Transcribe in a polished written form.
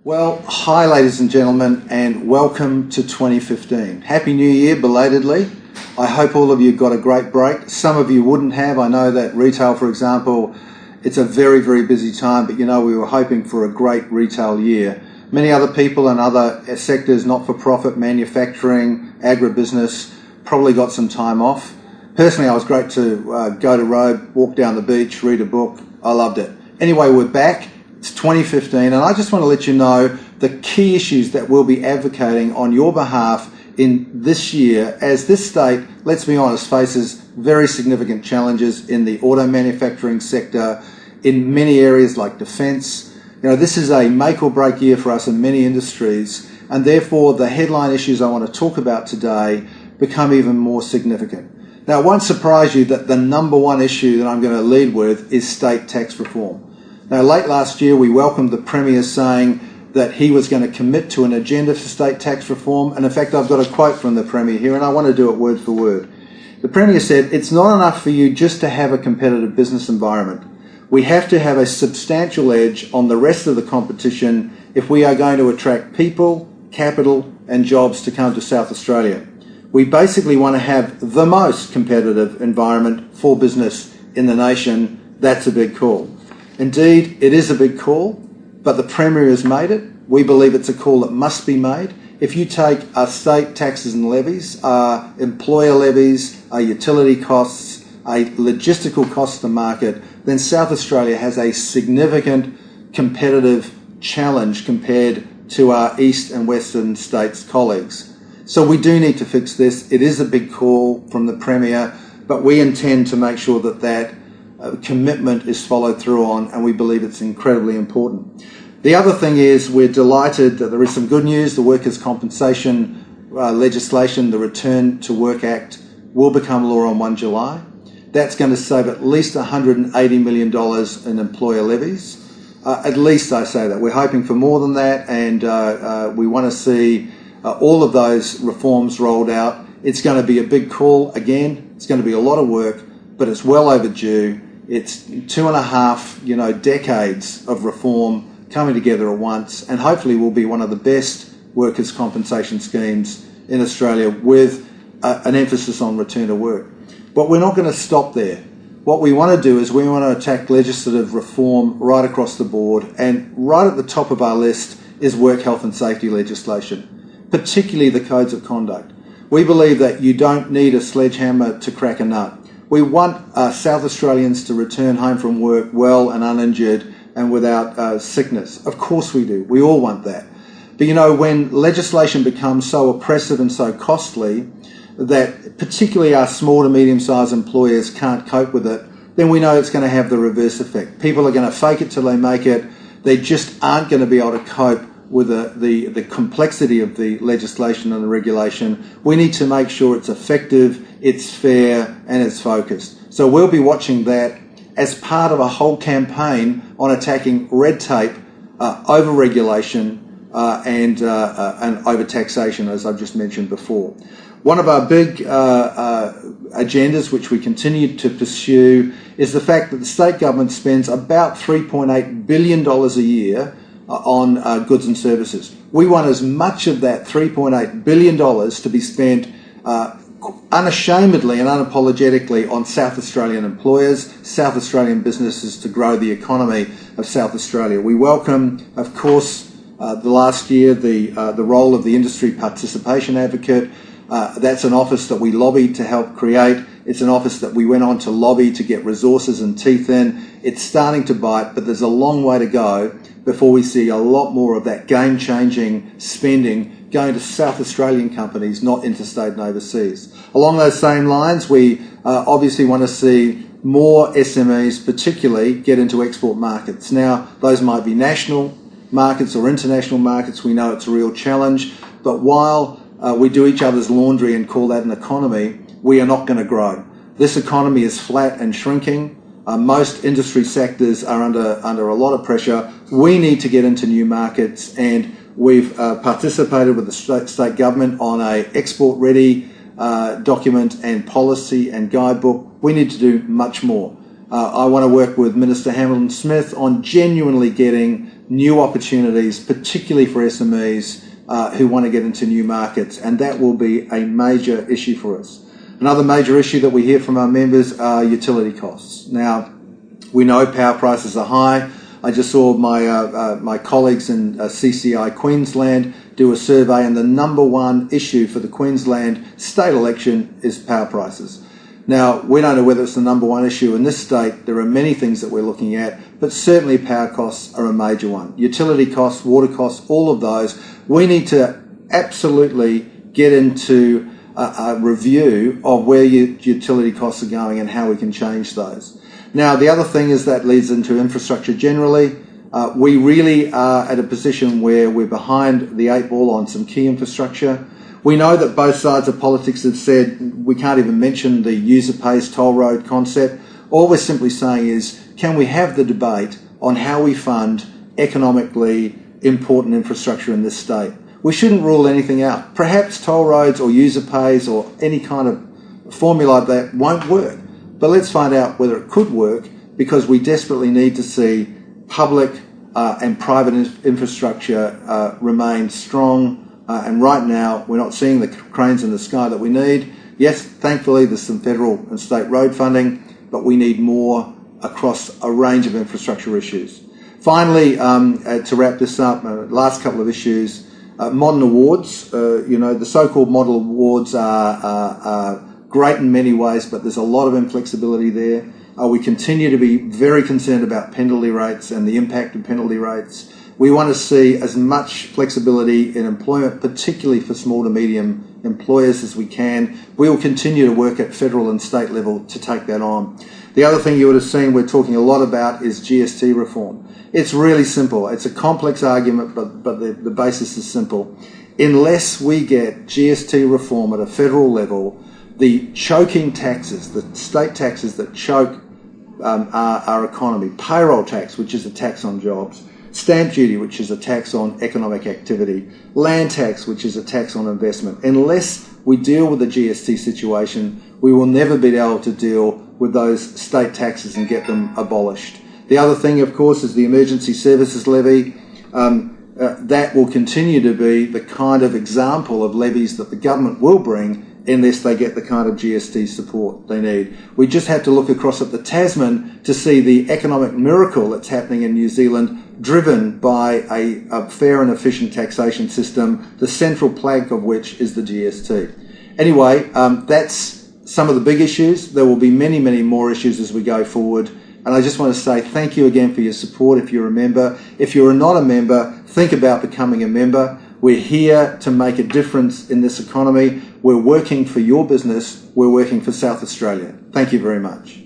Well, hi ladies and gentlemen, and welcome to 2015. Happy New Year, belatedly. I hope all of you got a great break. Some of you wouldn't have. I know that retail, for example, it's a very, very busy time, but we were hoping for a great retail year. Many other people in other sectors, not-for-profit, manufacturing, agribusiness, probably got some time off. Personally, I was great to go to Robe, walk down the beach, read a book. I loved it. Anyway, we're back. It's 2015, and I just want to let you know the key issues that we'll be advocating on your behalf in this year, as this state, let's be honest, faces very significant challenges in the auto manufacturing sector, in many areas like defence. This is a make or break year for us in many industries, and therefore the headline issues I want to talk about today become even more significant. Now, it won't surprise you that the number one issue that I'm going to lead with is state tax reform. Now, late last year, we welcomed the Premier saying that he was going to commit to an agenda for state tax reform. And in fact, I've got a quote from the Premier here, and I want to do it word for word. The Premier said, "It's not enough for you just to have a competitive business environment. We have to have a substantial edge on the rest of the competition if we are going to attract people, capital, and jobs to come to South Australia. We basically want to have the most competitive environment for business in the nation." That's a big call. Indeed, it is a big call, but the Premier has made it. We believe it's a call that must be made. If you take our state taxes and levies, our employer levies, our utility costs, a logistical cost to market, then South Australia has a significant competitive challenge compared to our east and western states colleagues. So we do need to fix this. It is a big call from the Premier, but we intend to make sure that commitment is followed through on, and we believe it's incredibly important. The other thing is, we're delighted that there is some good news. The workers' compensation legislation, the Return to Work Act, will become law on 1 July. That's going to save at least $180 million in employer levies. At least I say that. We're hoping for more than that, and we want to see all of those reforms rolled out. It's going to be a big call. Again, it's going to be a lot of work, but it's well overdue. It's 2.5, decades of reform coming together at once, and hopefully will be one of the best workers' compensation schemes in Australia, with an emphasis on return to work. But we're not going to stop there. What we want to do is we want to attack legislative reform right across the board, and right at the top of our list is work health and safety legislation, particularly the codes of conduct. We believe that you don't need a sledgehammer to crack a nut. We want South Australians to return home from work well and uninjured and without sickness. Of course we do. We all want that. But when legislation becomes so oppressive and so costly that particularly our small to medium-sized employers can't cope with it, then we know it's going to have the reverse effect. People are going to fake it till they make it. They just aren't going to be able to cope with the complexity of the legislation and the regulation. We need to make sure it's effective, it's fair, and it's focused. So we'll be watching that as part of a whole campaign on attacking red tape, over-regulation, and over-taxation, as I've just mentioned before. One of our big agendas, which we continue to pursue, is the fact that the state government spends about $3.8 billion a year on goods and services. We want as much of that $3.8 billion to be spent unashamedly and unapologetically on South Australian employers, South Australian businesses, to grow the economy of South Australia. We welcome, of course, the last year, the role of the Industry Participation Advocate. That's an office that we lobbied to help create. It's an office that we went on to lobby to get resources and teeth in. It's starting to bite, but there's a long way to go before we see a lot more of that game-changing spending going to South Australian companies, not interstate and overseas. Along those same lines, we obviously want to see more SMEs particularly get into export markets. Now, those might be national markets or international markets. We know it's a real challenge, but while we do each other's laundry and call that an economy, we are not going to grow. This economy is flat and shrinking. Most industry sectors are under a lot of pressure. We need to get into new markets, and we've participated with the state government on a export-ready document and policy and guidebook. We need to do much more. I want to work with Minister Hamilton Smith on genuinely getting new opportunities, particularly for SMEs who want to get into new markets, and that will be a major issue for us. Another major issue that we hear from our members are utility costs. Now, we know power prices are high. I just saw my colleagues in CCI Queensland do a survey, and the number one issue for the Queensland state election is power prices. Now, we don't know whether it's the number one issue in this state. There are many things that we're looking at, but certainly power costs are a major one. Utility costs, water costs, all of those. We need to absolutely get into a review of where utility costs are going and how we can change those. Now, the other thing is that leads into infrastructure generally. We really are at a position where we're behind the eight ball on some key infrastructure. We know that both sides of politics have said we can't even mention the user pays toll road concept. All we're simply saying is, can we have the debate on how we fund economically important infrastructure in this state? We shouldn't rule anything out. Perhaps toll roads or user pays or any kind of formula like that won't work. But let's find out whether it could work, because we desperately need to see public and private infrastructure remain strong. And right now, we're not seeing the cranes in the sky that we need. Yes, thankfully, there's some federal and state road funding, but we need more across a range of infrastructure issues. Finally, to wrap this up, last couple of issues, modern awards. The so-called model awards are great in many ways, but there's a lot of inflexibility there. We continue to be very concerned about penalty rates and the impact of penalty rates. We want to see as much flexibility in employment, particularly for small to medium employers, as we can. We will continue to work at federal and state level to take that on. The other thing you would have seen we're talking a lot about is GST reform. It's really simple. It's a complex argument, but the basis is simple. Unless we get GST reform at a federal level, the choking taxes, the state taxes that choke our economy, payroll tax, which is a tax on jobs, stamp duty, which is a tax on economic activity, land tax, which is a tax on investment. Unless we deal with the GST situation, we will never be able to deal with those state taxes and get them abolished. The other thing, of course, is the emergency services levy. That will continue to be the kind of example of levies that the government will bring unless they get the kind of GST support they need. We just have to look across at the Tasman to see the economic miracle that's happening in New Zealand, driven by a fair and efficient taxation system, the central plank of which is the GST. Anyway, that's some of the big issues. There will be many, many more issues as we go forward. And I just want to say thank you again for your support if you're a member. If you're not a member, think about becoming a member. We're here to make a difference in this economy. We're working for your business. We're working for South Australia. Thank you very much.